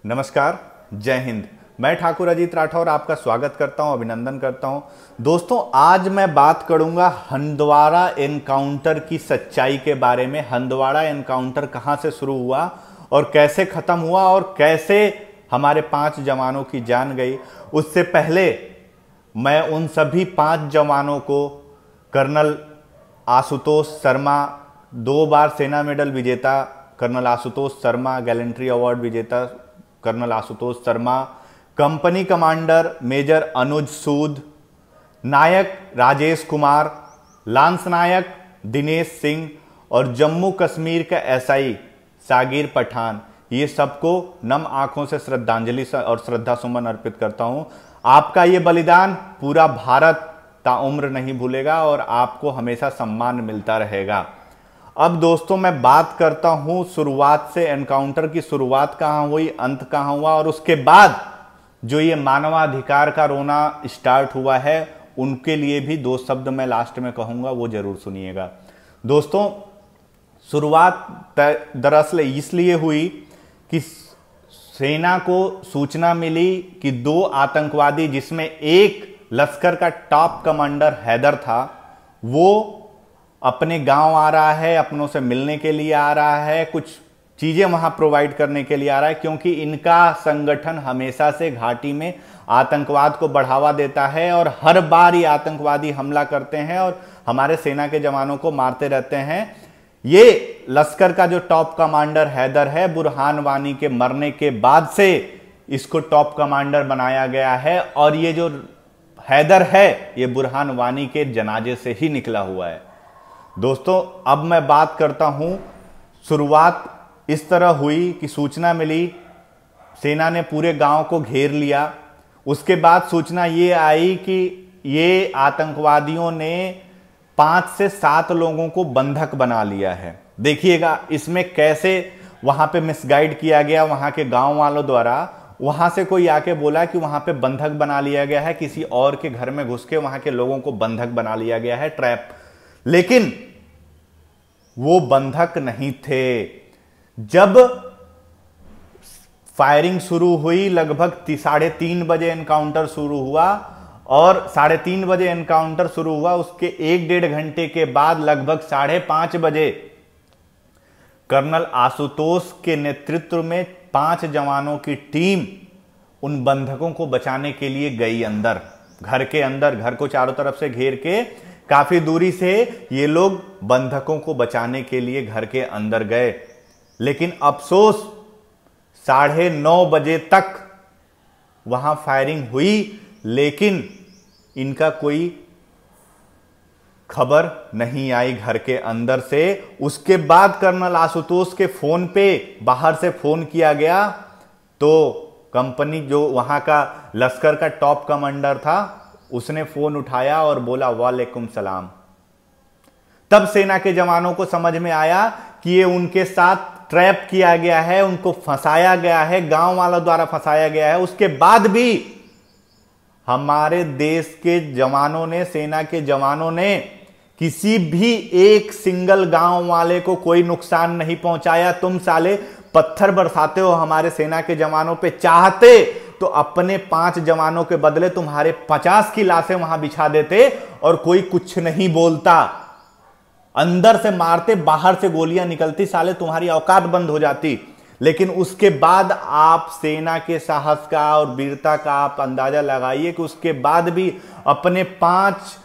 नमस्कार, जय हिंद। मैं ठाकुर अजीत राठौर आपका स्वागत करता हूं, अभिनंदन करता हूं। दोस्तों, आज मैं बात करूंगा हंदवाड़ा एनकाउंटर की सच्चाई के बारे में। हंदवाड़ा एनकाउंटर कहां से शुरू हुआ और कैसे खत्म हुआ और कैसे हमारे 5 जवानों की जान गई। उससे पहले मैं उन सभी 5 जवानों को, कर्नल आशुतोष शर्मा, 2 बार सेना मेडल विजेता colonel Ashutosh Sharma, gallantry award विजेता colonel Ashutosh Sharma, company commander major Anuj Sood, Naik Rajesh Kumar, lance Naik Dinesh Singh और जम्मू कश्मीर का एसआई सागिर पठान, ये सबको नम आंखों से श्रद्धांजलि और श्रद्धा सुमन अर्पित करता हूं। आपका ये बलिदान पूरा भारत ताउम्र नहीं भूलेगा और आपको हमेशा सम्मान मिलता रहेगा। अब दोस्तों, मैं बात करता हूं शुरुआत से। एनकाउंटर की शुरुआत कहां हुई, अंत कहां हुआ और उसके बाद जो ये मानवाधिकार का रोना स्टार्ट हुआ है, उनके लिए भी 2 शब्द मैं लास्ट में कहूंगा, वो जरूर सुनिएगा। दोस्तों, शुरुआत दरअसल इसलिए हुई कि सेना को सूचना मिली कि 2 आतंकवादी, जिसमें एक लश्कर का टॉप कमांडर हैदर था, वो अपने गांव आ रहा है, अपनों से मिलने के लिए आ रहा है, कुछ चीजें वहां प्रोवाइड करने के लिए आ रहा है, क्योंकि इनका संगठन हमेशा से घाटी में आतंकवाद को बढ़ावा देता है और हर बार ये आतंकवादी हमला करते हैं और हमारे सेना के जवानों को मारते रहते हैं। ये लश्कर का जो टॉप कमांडर हैदर है, बुरहान वानी के मरने के बाद से इसको टॉप कमांडर बनाया गया है और ये जो हैदर है, ये बुरहान वानी के जनाजे से ही निकला हुआ है। दोस्तों, अब मैं बात करता हूं, शुरुआत इस तरह हुई कि सूचना मिली, सेना ने पूरे गांव को घेर लिया। उसके बाद सूचना ये आई कि ये आतंकवादियों ने 5 से 7 लोगों को बंधक बना लिया है। देखिएगा इसमें कैसे वहां पे मिसगाइड किया गया वहां के गांव वालों द्वारा। वहां से कोई आके बोला कि वहां पे बंधक बना लिया गया है, किसी और के घर में घुस के वहां के लोगों को बंधक बना लिया गया है, ट्रैप। लेकिन वो बंधक नहीं थे। जब फायरिंग शुरू हुई, लगभग 3:30 बजे एनकाउंटर शुरू हुआ और 3:30 बजे एनकाउंटर शुरू हुआ, उसके 1-1.5 घंटे के बाद लगभग 5:30 बजे कर्नल आशुतोष के नेतृत्व में 5 जवानों की टीम उन बंधकों को बचाने के लिए गई अंदर, घर के अंदर। घर को चारों तरफ से घेर के काफी दूरी से ये लोग बंधकों को बचाने के लिए घर के अंदर गए। लेकिन अफसोस 9:30 बजे तक वहां फायरिंग हुई, लेकिन इनका कोई खबर नहीं आई घर के अंदर से। उसके बाद कर्नल आशुतोष के फोन पे बाहर से फोन किया गया तो कंपनी, जो वहां का लश्कर का टॉप कमांडर था, उसने फोन उठाया और बोला वालेकुम सलाम। तब सेना के जवानों को समझ में आया कि ये उनके साथ ट्रैप किया गया है, उनको फंसाया गया है, गांव वालों द्वारा फंसाया गया है। उसके बाद भी हमारे देश के जवानों ने, सेना के जवानों ने किसी भी एक सिंगल गांव वाले को कोई नुकसान नहीं पहुंचाया। तुम साले पत्थर बरसाते हो हमारे सेना के जवानों पे, चाहते तो अपने 5 जवानों के बदले तुम्हारे 50 की लाशें वहां बिछा देते और कोई कुछ नहीं बोलता। अंदर से मारते, बाहर से गोलियां निकलती, साले तुम्हारी औकात बंद हो जाती। लेकिन उसके बाद आप सेना के साहस का और वीरता का आप अंदाजा लगाइए कि उसके बाद भी अपने 5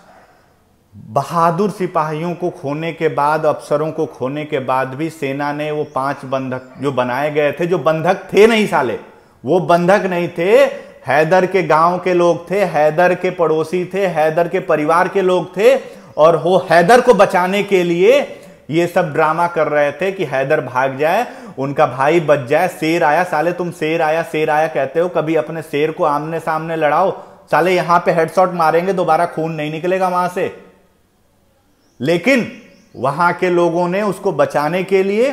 बहादुर सिपाहियों को खोने के बाद, अफसरों को खोने के बाद भी सेना ने वो 5 बंधक जो बनाए गए थे, जो बंधक थे नहीं साले, वो बंधक नहीं थे, हैदर के गांव के लोग थे, हैदर के पड़ोसी थे, हैदर के परिवार के लोग थे और वो हैदर को बचाने के लिए ये सब ड्रामा कर रहे थे कि हैदर भाग जाए, उनका भाई बच जाए। शेर आया, साले तुम शेर आया कहते हो, कभी अपने शेर को आमने सामने लड़ाओ, साले यहां पे हेडशॉट मारेंगे, दोबारा खून नहीं निकलेगा वहां से। लेकिन वहां के लोगों ने उसको बचाने के लिए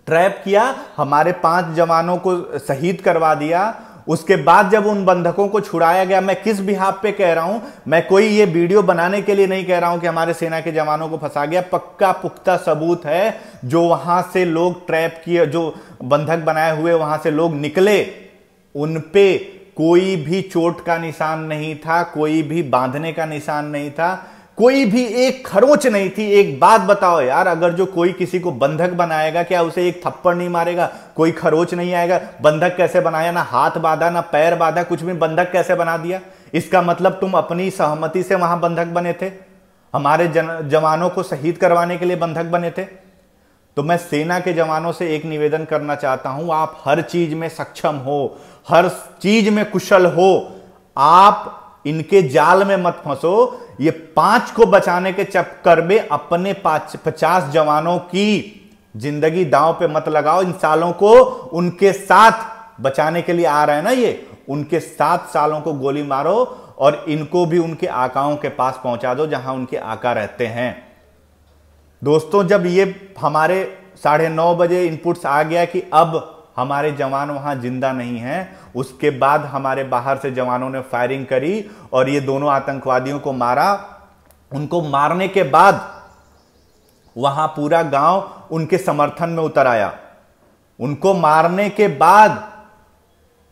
ट्रैप किया, हमारे 5 जवानों को शहीद करवा दिया। उसके बाद जब उन बंधकों को छुड़ाया गया, मैं किस बिहाफ पे कह रहा हूं, मैं कोई ये वीडियो बनाने के लिए नहीं कह रहा हूं कि हमारे सेना के जवानों को फंसा गया, पक्का पुख्ता सबूत है। जो वहां से लोग ट्रैप किए, जो बंधक बनाए हुए वहां से लोग निकले, उन पे कोई भी चोट का निशान नहीं था, कोई भी बांधने का निशान नहीं था, कोई भी एक खरोंच नहीं थी। एक बात बताओ यार, अगर जो कोई किसी को बंधक बनाएगा, क्या उसे एक थप्पड़ नहीं मारेगा, कोई खरोंच नहीं आएगा? बंधक कैसे बनाया? ना हाथ बांधा, ना पैर बांधा, कुछ भी, बंधक कैसे बना दिया? इसका मतलब तुम अपनी सहमति से वहां बंधक बने थे, हमारे जवानों को शहीद करवाने के लिए बंधक बने थे। तो मैं सेना के जवानों से एक निवेदन करना चाहता हूं, आप हर चीज में सक्षम हो, हर चीज में कुशल हो, आप इनके जाल में मत फंसो। ये 5 को बचाने के चक्कर में अपने 50 जवानों की जिंदगी दांव पे मत लगाओ। इन सालों को उनके साथ बचाने के लिए आ रहे हैं ना, ये उनके 7 सालों को गोली मारो और इनको भी उनके आकाओं के पास पहुंचा दो जहां उनके आका रहते हैं। दोस्तों, जब ये हमारे 9:30 बजे इनपुट्स आ गया कि अब हमारे जवान वहां जिंदा नहीं हैं, उसके बाद हमारे बाहर से जवानों ने फायरिंग करी और ये दोनों आतंकवादियों को मारा। उनको मारने के बाद वहां पूरा गांव उनके समर्थन में उतर आया। उनको मारने के बाद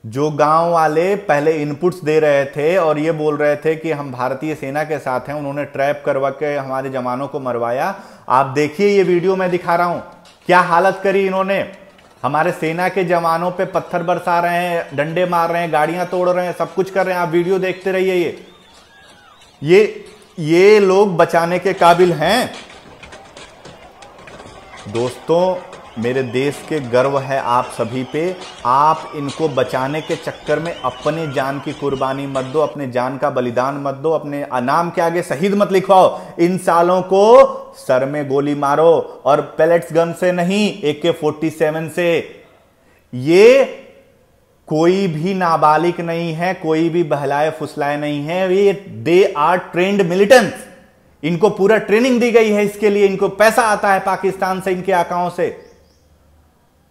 जो गांव वाले पहले इनपुट्स दे रहे थे और ये बोल रहे थे कि हम भारतीय सेना के साथ हैं, उन्होंने ट्रैप करवा के हमारे जवानों को मरवाया। आप देखिए, ये वीडियो मैं दिखा रहा हूं, क्या हालत करी इन्होंने। हमारे सेना के जवानों पे पत्थर बरसा रहे हैं, डंडे मार रहे हैं, गाड़ियां तोड़ रहे हैं, सब कुछ कर रहे हैं। आप वीडियो देखते रहिए। ये लोग बचाने के काबिल हैं। दोस्तों, मेरे देश के गर्व है आप सभी पे। आप इनको बचाने के चक्कर में अपने जान की कुर्बानी मत दो, अपने जान का बलिदान मत दो, अपने नाम के आगे शहीद मत लिखवाओ। इन सालों को सर में गोली मारो, और पेलेट्स गन से नहीं, AK-47 से। ये कोई भी नाबालिग नहीं है, कोई भी बहलाए फुसलाए नहीं है। ये दे आर ट्रेंड मिलिटेंट्स। इनको पूरा ट्रेनिंग दी गई है इसके लिए, इनको पैसा आता है पाकिस्तान से, इनके आकाओं से।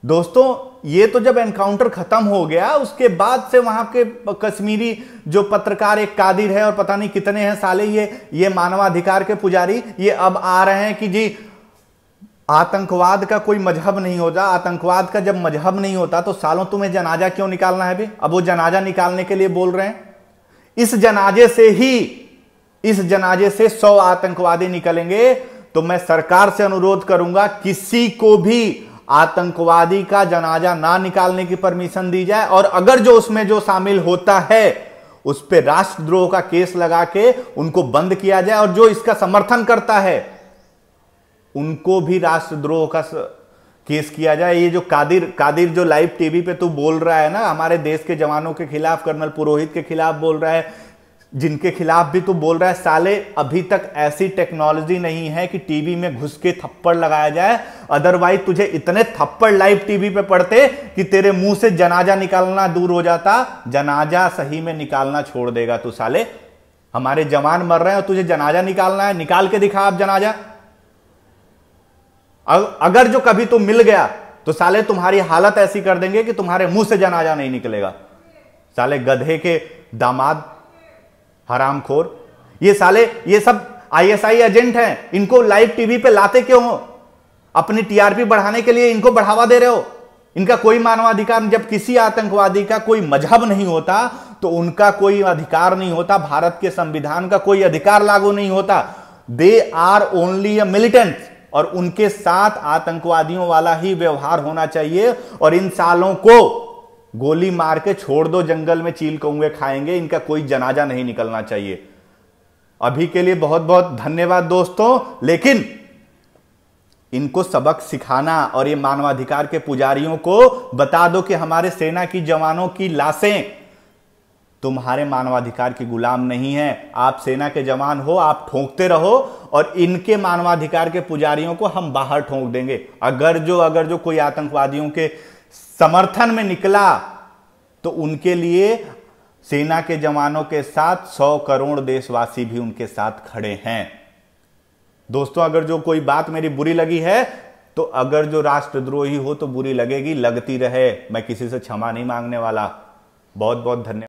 दोस्तों, ये तो जब एनकाउंटर खत्म हो गया, उसके बाद से वहां के कश्मीरी जो पत्रकार, एक कादिर है और पता नहीं कितने हैं साले, ये मानवाधिकार के पुजारी, ये अब आ रहे हैं कि जी आतंकवाद का कोई मजहब नहीं होता। आतंकवाद का जब मजहब नहीं होता तो सालों तुम्हें जनाजा क्यों निकालना है भी? अब वो जनाजा निकालने के लिए बोल रहे हैं। इस जनाजे से 100 आतंकवादी निकलेंगे। तो मैं सरकार से अनुरोध करूंगा, किसी को भी आतंकवादी का जनाजा ना निकालने की परमिशन दी जाए, और अगर जो उसमें जो शामिल होता है उस पर राष्ट्रद्रोह का केस लगा के उनको बंद किया जाए, और जो इसका समर्थन करता है उनको भी राष्ट्रद्रोह का केस किया जाए। ये जो कादिर जो लाइव टीवी पे तू बोल रहा है ना, हमारे देश के जवानों के खिलाफ, कर्नल पुरोहित के खिलाफ बोल रहा है, जिनके खिलाफ भी तू बोल रहा है, साले अभी तक ऐसी टेक्नोलॉजी नहीं है कि टीवी में घुस के थप्पड़ लगाया जाए। अदरवाइज तुझे इतने थप्पड़ लाइव टीवी पे पड़ते कि तेरे मुंह से जनाजा निकालना दूर हो जाता, जनाजा सही में निकालना छोड़ देगा तू। साले हमारे जवान मर रहे हैं और तुझे जनाजा निकालना है, निकाल के दिखा आप जनाजा। अगर जो कभी तुम मिल गया तो साले तुम्हारी हालत ऐसी कर देंगे कि तुम्हारे मुंह से जनाजा नहीं निकलेगा। साले गधे के दामाद, हरामखोर, ये साले, ये सब ISI एजेंट हैं। इनको लाइव टीवी पे लाते क्यों हो? अपनी TRP बढ़ाने के लिए इनको बढ़ावा दे रहे हो। इनका कोई मानवाधिकार, जब किसी आतंकवादी का कोई मजहब नहीं होता तो उनका कोई अधिकार नहीं होता, भारत के संविधान का कोई अधिकार लागू नहीं होता। They are only a militant, और उनके साथ आतंकवादियों वाला ही व्यवहार होना चाहिए। और इन सालों को गोली मार के छोड़ दो, जंगल में चील कौवे खाएंगे, इनका कोई जनाजा नहीं निकलना चाहिए। अभी के लिए बहुत बहुत धन्यवाद दोस्तों, लेकिन इनको सबक सिखाना और ये मानवाधिकार के पुजारियों को बता दो कि हमारे सेना की जवानों की लाशें तुम्हारे मानवाधिकार की गुलाम नहीं है। आप सेना के जवान हो, आप ठोंकते रहो, और इनके मानवाधिकार के पुजारियों को हम बाहर ठोंक देंगे। अगर जो कोई आतंकवादियों के समर्थन में निकला तो उनके लिए सेना के जवानों के साथ 100 करोड़ देशवासी भी उनके साथ खड़े हैं। दोस्तों, अगर जो कोई बात मेरी बुरी लगी है, तो अगर जो राष्ट्रद्रोही हो तो बुरी लगेगी, लगती रहे। मैं किसी से क्षमा नहीं मांगने वाला। बहुत बहुत धन्यवाद।